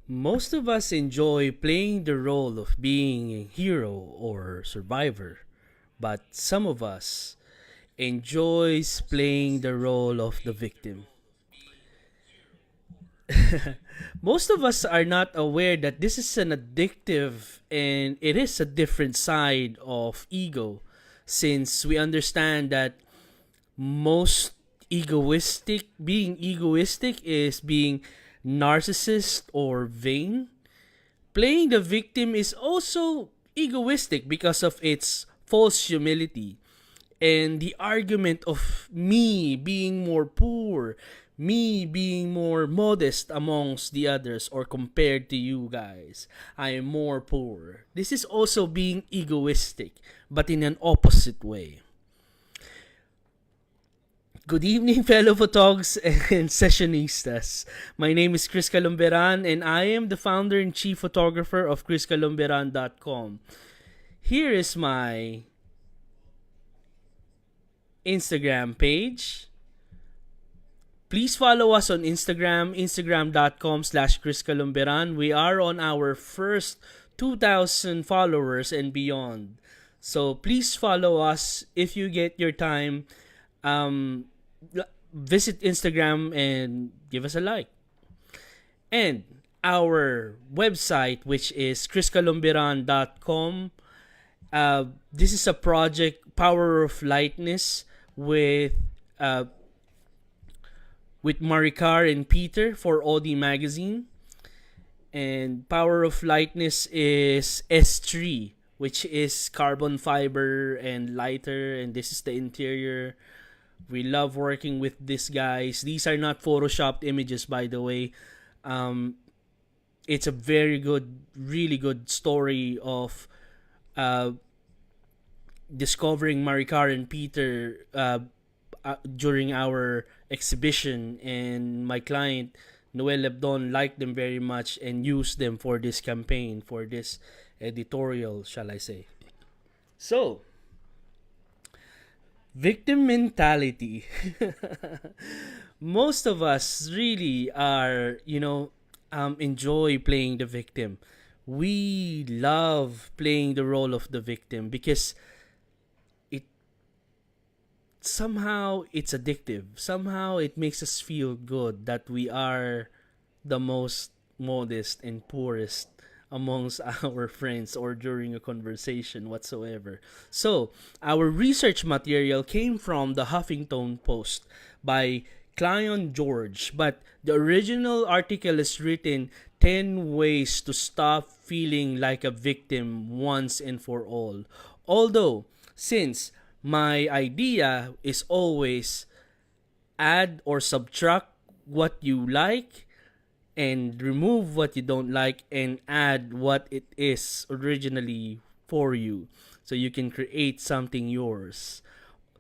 Most of us enjoy playing the role of being a hero or survivor, but some of us enjoys playing the role of the victim. Most of us are not aware that this is an addictive and it is a different side of ego, since we understand that most being egoistic is being narcissist or vain. Playing the victim is also egoistic because of its false humility and the argument of me being more poor, me being more modest amongst the others or compared to you guys. I am more poor. This is also being egoistic, but in an opposite way. Good evening, fellow photogs and sessionistas. My name is Chris Colomberan, and I am the founder and chief photographer of chriscolomberan.com. Here is my Instagram page. Please follow us on Instagram, instagram.com/chriscolomberan. We are on our first 2,000 followers and beyond. So please follow us if you get your time. Um, Visit Instagram and give us a like. And our website, which is chriscolomberan.com. This is a project, Power of Lightness, uh, with Maricar and Peter for Audi Magazine. And Power of Lightness is S3, which is carbon fiber and lighter, and this is the interior. We love working with these guys. These are not photoshopped images, by the way. Um, it's a very good, really good story of uh, discovering Maricar and Peter during our exhibition, and my client Noel Lebdon liked them very much and used them for this campaign, for this editorial, shall I say. So, victim mentality. Most of us really are, enjoy playing the victim. We love playing the role of the victim because it somehow it's addictive. Somehow it makes us feel good that we are the most modest and poorest amongst our friends or during a conversation whatsoever. So, our research material came from the Huffington Post by Clyon George, but the original article is written 10 ways to stop feeling like a victim once and for all. Although, since my idea is always add or subtract what you like and remove what you don't like and add what it is originally for you so you can create something yours.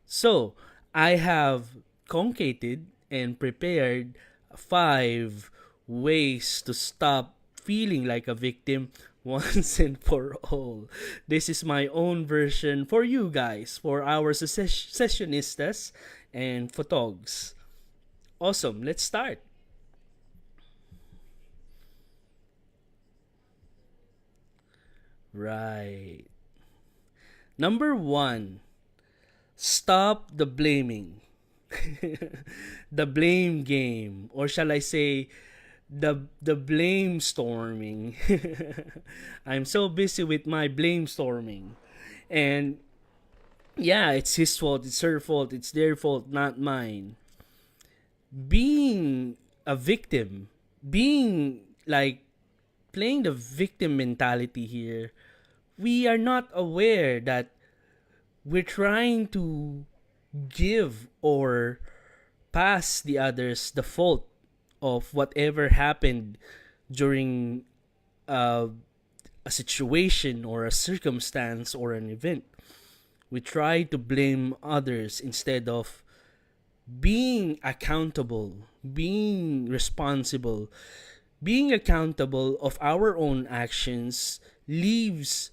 So, I have concated and prepared 5 ways to stop feeling like a victim once and for all. This is my own version for you guys, for our sessionistas and photogs. Awesome, let's start. Right. Number 1, stop the blaming. The blame game, or shall I say the blame storming. I'm so busy with my blame storming. And yeah, it's his fault, it's her fault, it's their fault, not mine. Being a victim, being like playing the victim mentality here, we are not aware that we're trying to give or pass the others the fault of whatever happened during uh, a situation or a circumstance or an event. We try to blame others instead of being accountable, being responsible. Being accountable of our own actions leaves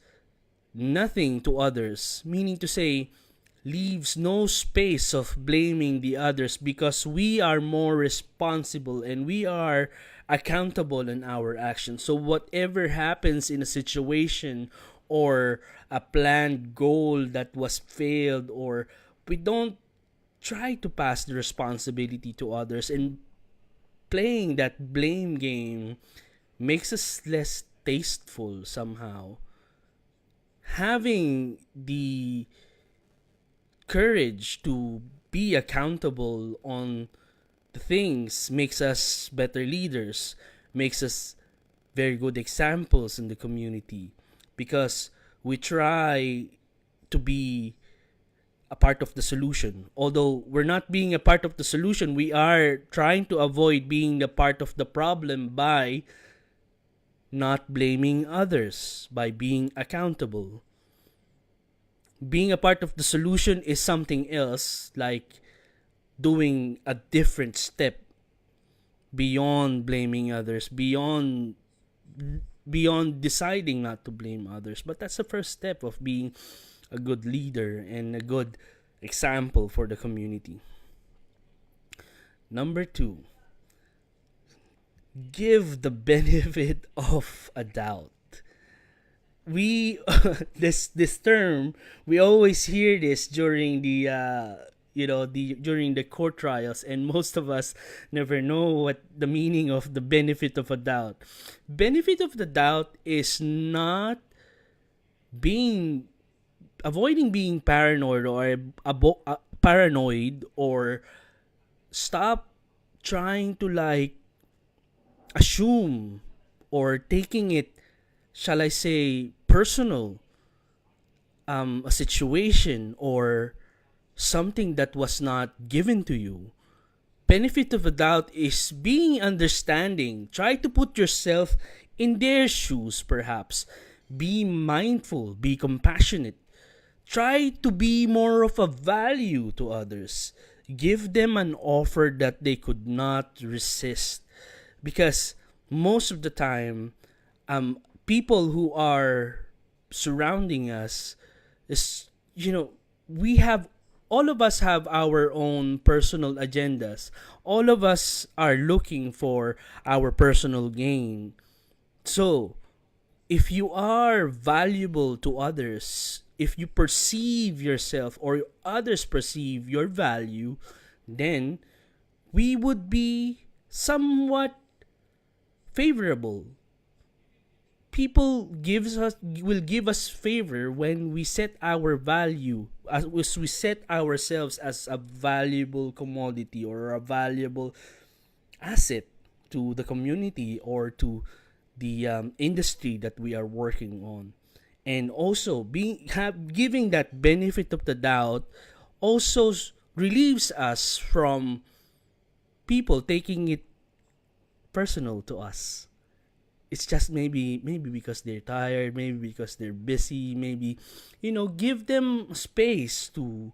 nothing to others, meaning to say, leaves no space of blaming the others because we are more responsible and we are accountable in our actions. So whatever happens in a situation or a planned goal that was failed, or we don't try to pass the responsibility to others, and playing that blame game makes us less tasteful somehow. Having the courage to be accountable on the things makes us better leaders, makes us very good examples in the community, because we try to be a part of the solution. Although we're not being a part of the solution, we are trying to avoid being a part of the problem by not blaming others, by being accountable. Being a part of the solution is something else, like doing a different step beyond blaming others, beyond deciding not to blame others. But that's the first step of being a good leader and a good example for the community. Number 2, give the benefit of a doubt. We this term, we always hear this during the during the court trials, and most of us never know what the meaning of the benefit of a doubt. Benefit of the doubt is not being avoiding being paranoid or paranoid, or stop trying to like assume or taking it, shall I say, personal, a situation or something that was not given to you. Benefit of a doubt is being understanding. Try to put yourself in their shoes, perhaps. Be mindful, be compassionate. Try to be more of a value to others. Give them an offer that they could not resist. Because most of the time, people who are surrounding us is, we have, all of us have our own personal agendas. All of us are looking for our personal gain. So if you are valuable to others, if you perceive yourself or others perceive your value, then we would be somewhat favorable. People will give us favor when we set our value, as we set ourselves as a valuable commodity or a valuable asset to the community or to the industry that we are working on. And also giving that benefit of the doubt also relieves us from people taking it personal to us. It's just maybe because they're tired, maybe because they're busy, maybe, give them space to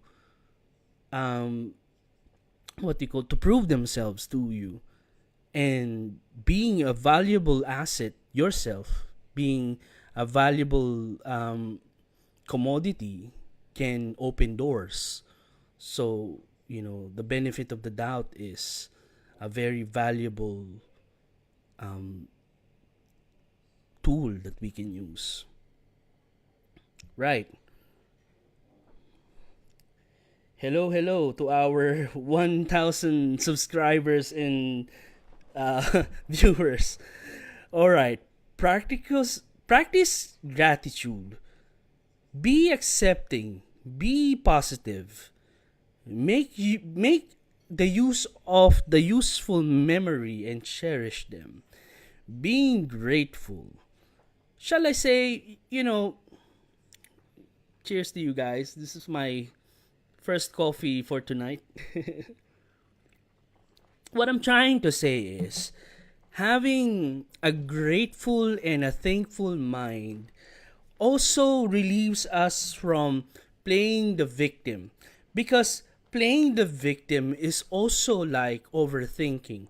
what you call, to prove themselves to you. And being a valuable asset yourself, being a valuable commodity, can open doors. So, the benefit of the doubt is a very valuable tool that we can use. Right. Hello to our 1,000 subscribers and viewers. All right. Practice gratitude. Be accepting. Be positive. Make the use of the useful memory and cherish them. Being grateful. Shall I say, cheers to you guys. This is my first coffee for tonight. What I'm trying to say is, having a grateful and a thankful mind also relieves us from playing the victim. Because playing the victim is also like overthinking,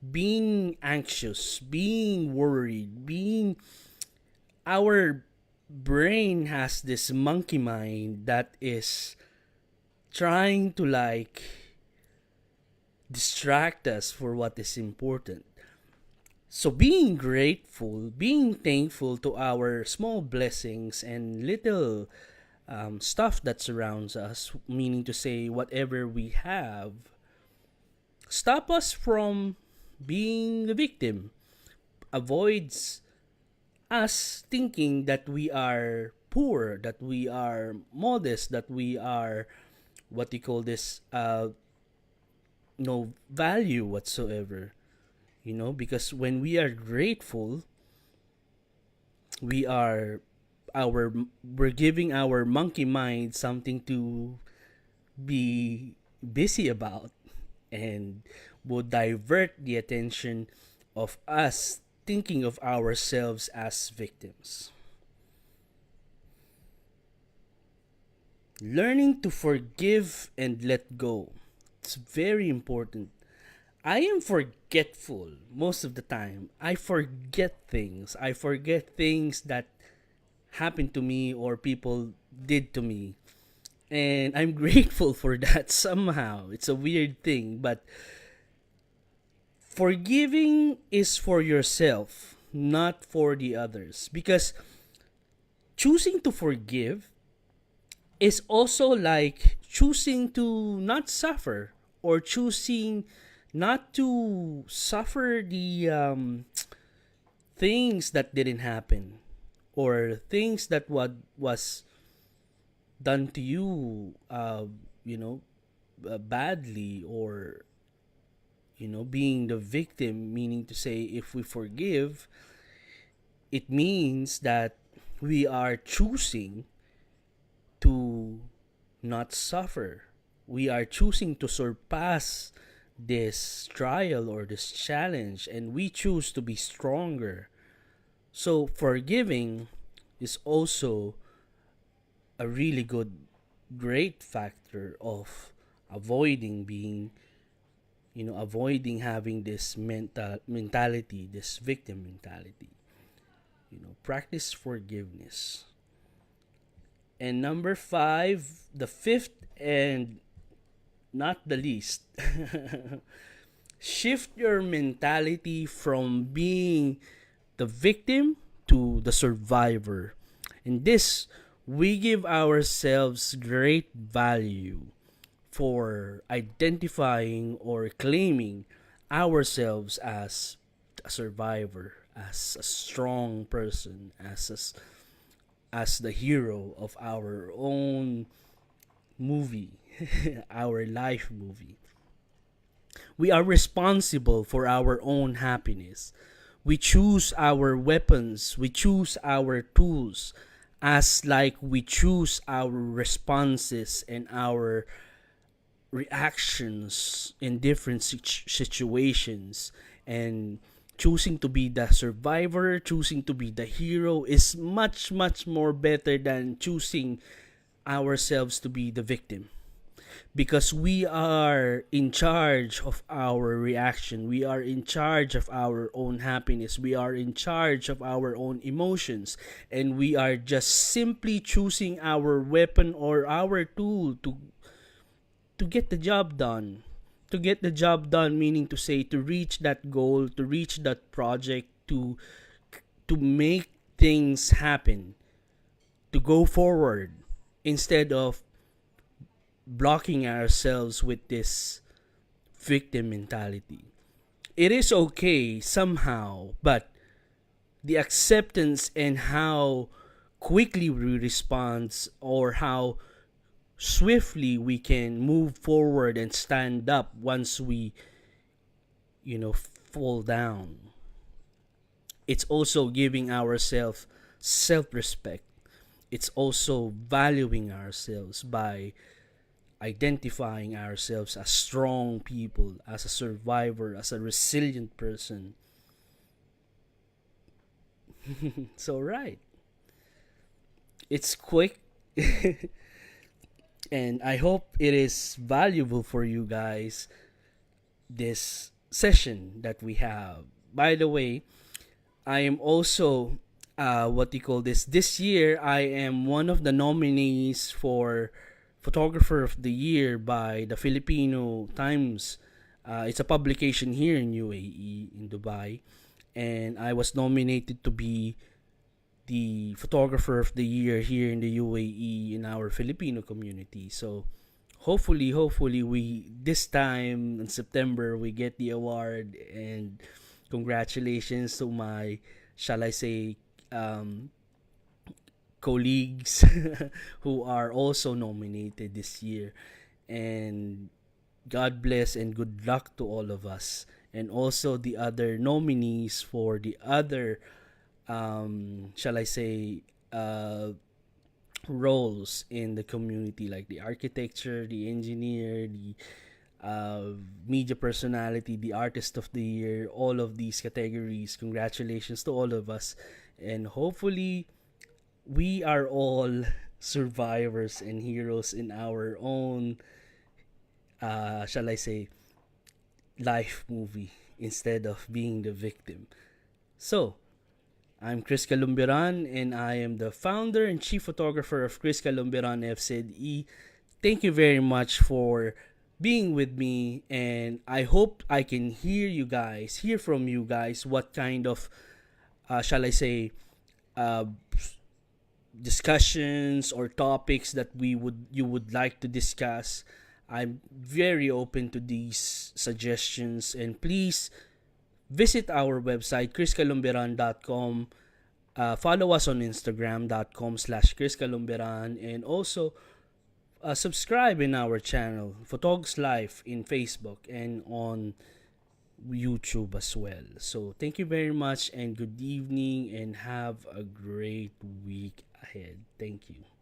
being anxious, being worried, being, our brain has this monkey mind that is trying to like distract us for what is important. So being grateful, being thankful to our small blessings and little stuff that surrounds us, meaning to say whatever we have, stop us from being the victim, avoids us thinking that we are poor, that we are modest, that we are what you call this, no value whatsoever. Because when we are grateful, we are our we're giving our monkey mind something to be busy about, and would divert the attention of us thinking of ourselves as victims. Learning to forgive and let go. It's very important. I am forgetful most of the time. I forget things. I forget things that happened to me or people did to me. And I'm grateful for that somehow. It's a weird thing, but forgiving is for yourself, not for the others. Because choosing to forgive is also like choosing to not suffer, or choosing not to suffer the things that didn't happen, or things that what was done to you, badly, or being the victim. Meaning to say, if we forgive, it means that we are choosing to not suffer. We are choosing to surpass this trial or this challenge, and we choose to be stronger. So forgiving is also a really great factor of avoiding being, avoiding having this mentality, this victim mentality. Practice forgiveness. And number 5, the fifth and not the least, shift your mentality from being the victim to the survivor. In this, we give ourselves great value for identifying or claiming ourselves as a survivor, as a strong person, as the hero of our own movie, our life movie. We are responsible for our own happiness. We choose our weapons, we choose our tools, as like we choose our responses and our reactions in different situations. And choosing to be the survivor, choosing to be the hero is much, much more better than choosing ourselves to be the victim. Because we are in charge of our reaction, we are in charge of our own happiness, we are in charge of our own emotions, and we are just simply choosing our weapon or our tool to get the job done. To get the job done, meaning to say, to reach that goal, to reach that project, to make things happen, to go forward, instead of blocking ourselves with this victim mentality. It is okay somehow, but the acceptance and how quickly we respond, or how swiftly we can move forward and stand up once we fall down. It's also giving ourselves self-respect. It's also valuing ourselves by identifying ourselves as strong people, as a survivor, as a resilient person. So right, it's quick. And I hope it is valuable for you guys, this session that we have. By the way, I am also what you call this year I am one of the nominees for Photographer of the Year by the Filipino Times. It's a publication here in UAE, in Dubai. And I was nominated to be the Photographer of the Year here in the UAE in our Filipino community. So hopefully we this time in September we get the award, and congratulations to my, shall I say, um, colleagues who are also nominated this year. And God bless and good luck to all of us. And also the other nominees for the other, shall I say, roles in the community, like the architecture, the engineer, the media personality, the artist of the year, all of these categories. Congratulations to all of us. And hopefully, we are all survivors and heroes in our own, shall I say, life movie instead of being the victim. So, I'm Chris Colombian, and I am the founder and chief photographer of Chris Colombian FZE. Thank you very much for being with me, and I hope I can hear from you guys what kind of, shall I say, uh, discussions or topics that you would like to discuss. I'm very open to these suggestions, and please visit our website chriscolumberan.com. Follow us on instagram.com/chriscolumberan, and also subscribe in our channel Photogs Life in Facebook and on YouTube as well. So thank you very much, and good evening, and have a great week ahead. Thank you.